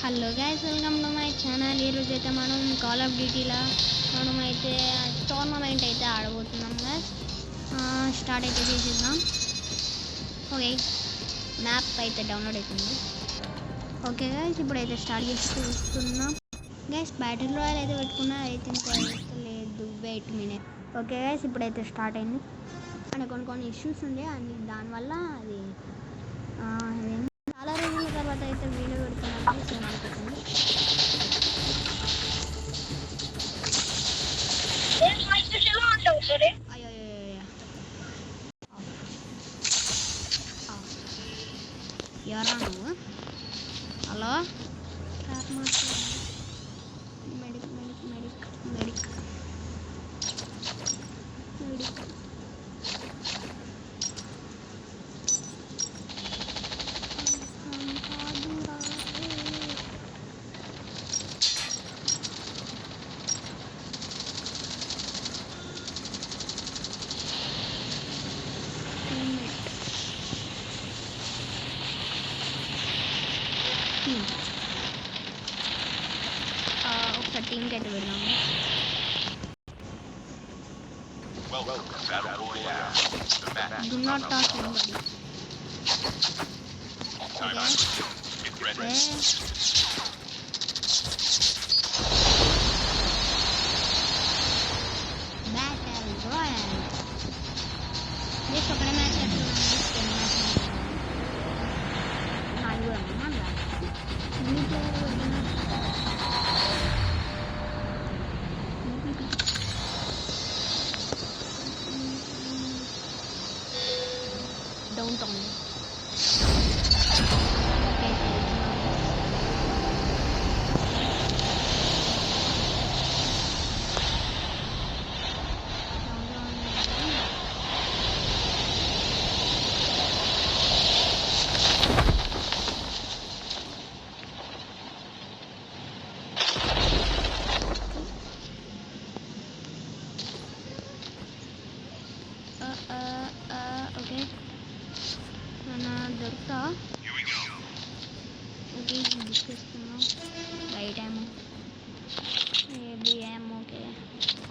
Hello guys, welcome to my channel. ఈరోజు అయితే మనం కాల్ ఆఫ్ డ్యూటీలో మనమైతే టోర్నమెంట్ అయితే ఆడబోతున్నాం గైస్. స్టార్ట్ అయితే చేసేద్దాం. ఓకే, మ్యాప్ అయితే డౌన్లోడ్ అవుతుంది. ఓకే గైస్, ఇప్పుడైతే స్టార్ట్ చేస్తున్నాం గైస్. బ్యాటిల్ రాయల్ అయితే పెట్టుకున్నా, అయితే లేదు, వెయిట్ మినిట్. ఓకే గైస్, ఇప్పుడైతే స్టార్ట్ అయింది. అంటే కొన్ని ఇష్యూస్ ఉండే అని దానివల్ల అది చాలా రోజుల తర్వాత అయితే వీడియో పెడుతున్నాను. సో అనుకుంటుంది అయ్యో ఎవరా నువ్వు? Hello, medic medic medic medic medic ఒకసారి టీంకి అయితే వెళ్దాము. Do not touch anybody. Battle Royale. This ఒకటే మ్యాచ్ downtown. ఓకే, దొరుకుతా. ఓకే, బుక్ చేసుకున్నాం. రైట్ ఏమో ABM. Okay,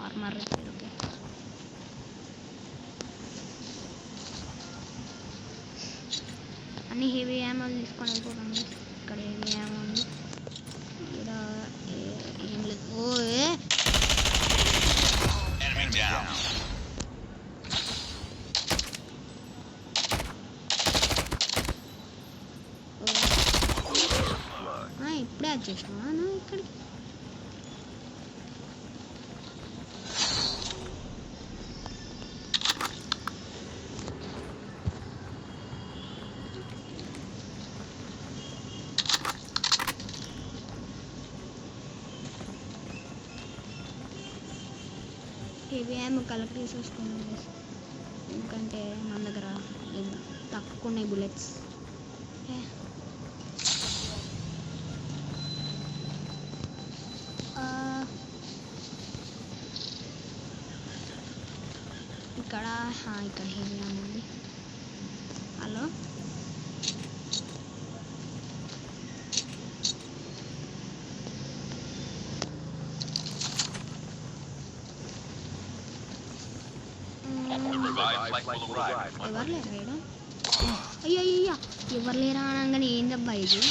armour repair. Okay, అన్ని హెవీ యామోలు తీసుకొని వెళ్ళిపోతాం. ఇక్కడ హెవీ యామో ఉంది, ఇక్కడ ఏం లేదు. ఓ ఇప్పుడే వచ్చేసినా ఇక్కడికి. హెవీ యామ్ కలెక్ట్ చేసేసుకున్నాం ఎందుకంటే మన దగ్గర తక్కువ ఉన్నాయి బుల్లెట్స్. ఇక్కడ హెవీ యామ్ ఉంది. హలో, ఎవరు లేరా ఇక్కడ? అయ్యో అయ్యా, ఎవరు లేరా అనగానే ఏందబ్బా ఇది?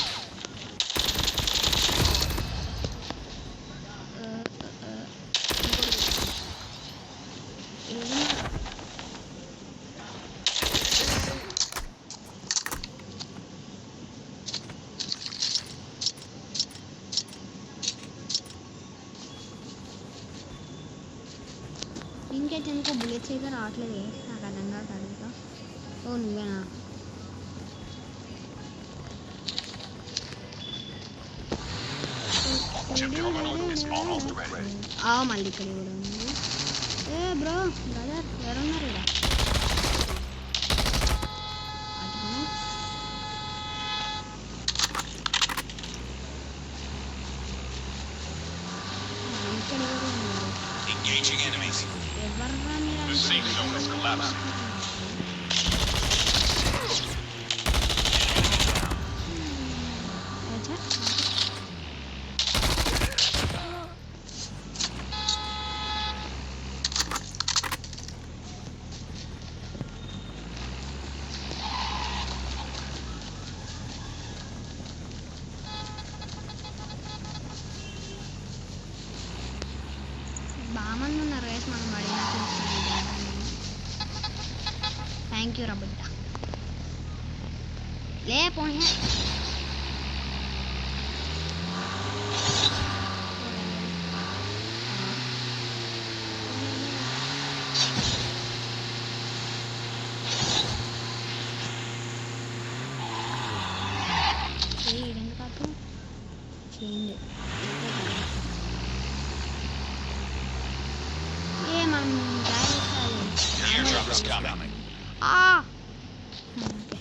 ఇంకైతే ఎందుకో బుల్లెట్స్ అయితే రావట్లేదు. నాకు అర్థం కాదు. అడుగుతా. ఓ నువ్వేనా? మళ్ళీ ఇక్కడ కూడా ఉంది. బ్రో బ్రదర్ ఎవరున్నారు ఇక్కడ? Engaging enemies. The safe zone is collapsing. మంది ఉన్నారు రేస్ మనం పడినా థ్యాంక్ యూ రా బిడ్డ లే పోనీ ఎందుకు కాదు చేయండి ఏ మనం Airdrop is coming. Okay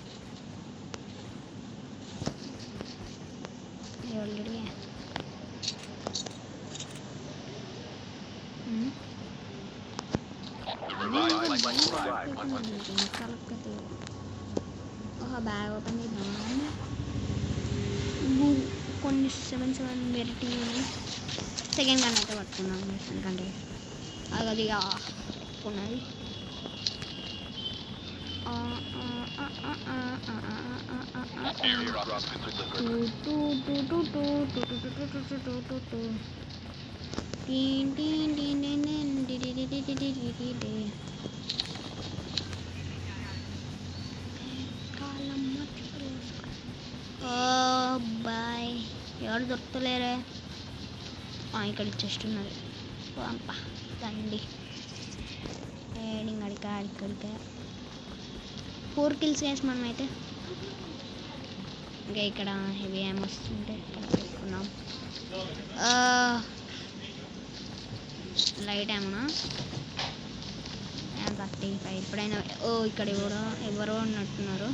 already ఒక బ్యాగ్ ఓపెన్ చేద్దాం కొన్ని 7 వెరైటీ సెకండ్ గన్ అయితే పట్టుకున్నాం ఎందుకంటే అది పట్టుకున్నది బాయ్ ఎవరు దొరుకుతలేరే ఇక్కడ ఇచ్చేస్తున్నది అప్ప తండి ఇక్కడికే 4 kills వేసి మనమైతే ఇంకా ఇక్కడ హెవీ యామోస్ ఉంటే ఇక్కడ పెట్టుకున్నాం లైట్ ఏమన్నా 35 ఎప్పుడైనా ఇక్కడ ఎవరో ఉన్నట్టున్నారు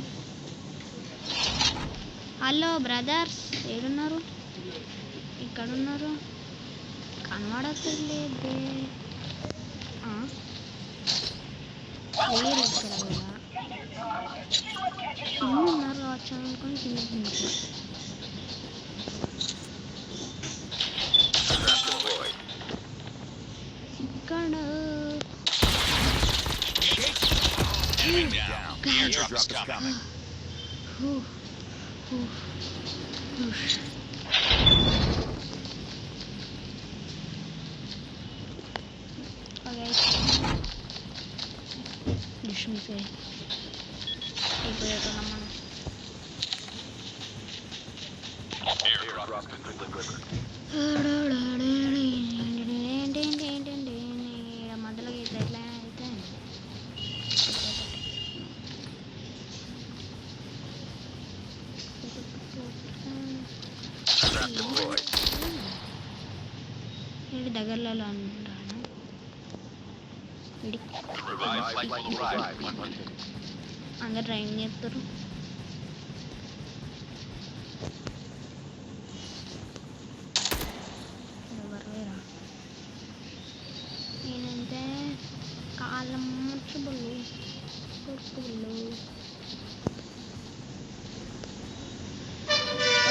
హలో బ్రదర్స్ ఏడున్నారు ఇక్కడ ఉన్నారు కనబడట్లేదే లేరు ఇక్కడ కూడా ఉన్నారు రావచ్చు అనుకొని కింద ఇక్కడ Airdrop is coming. డిస్మిస్ అయిపోయేటోళ్ళం మనం మధ్యలో ఎట్లా అయితే వీడి దగ్గరలో ఉంటాను వీడి అందరు ట్రైన్ చేస్తారు ఎవర్లేరా నేనంటే కాలం ముచ్చబుల్లు కొట్టుబుల్లు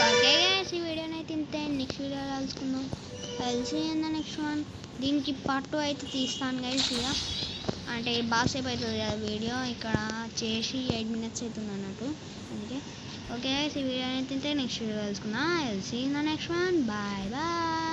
ఓకే గైస్ ఈ వీడియోని అయితే ఇంతే నెక్స్ట్ వీడియో కలుసుకుందాం కలిసి నెక్స్ట్ వన్ దీనికి పార్ట్ 2 అయితే తీస్తాను గైస్ ఇక అంటే బాసేపు అవుతుంది కదా వీడియో ఇక్కడ చేసి 8 minutes అవుతుంది అన్నట్టు అందుకే ఓకే ఈ వీడియో అయితే నెక్స్ట్ వీడియో కలుసుకుందాం కలిసి నెక్స్ట్ వన్ బాయ్ బాయ్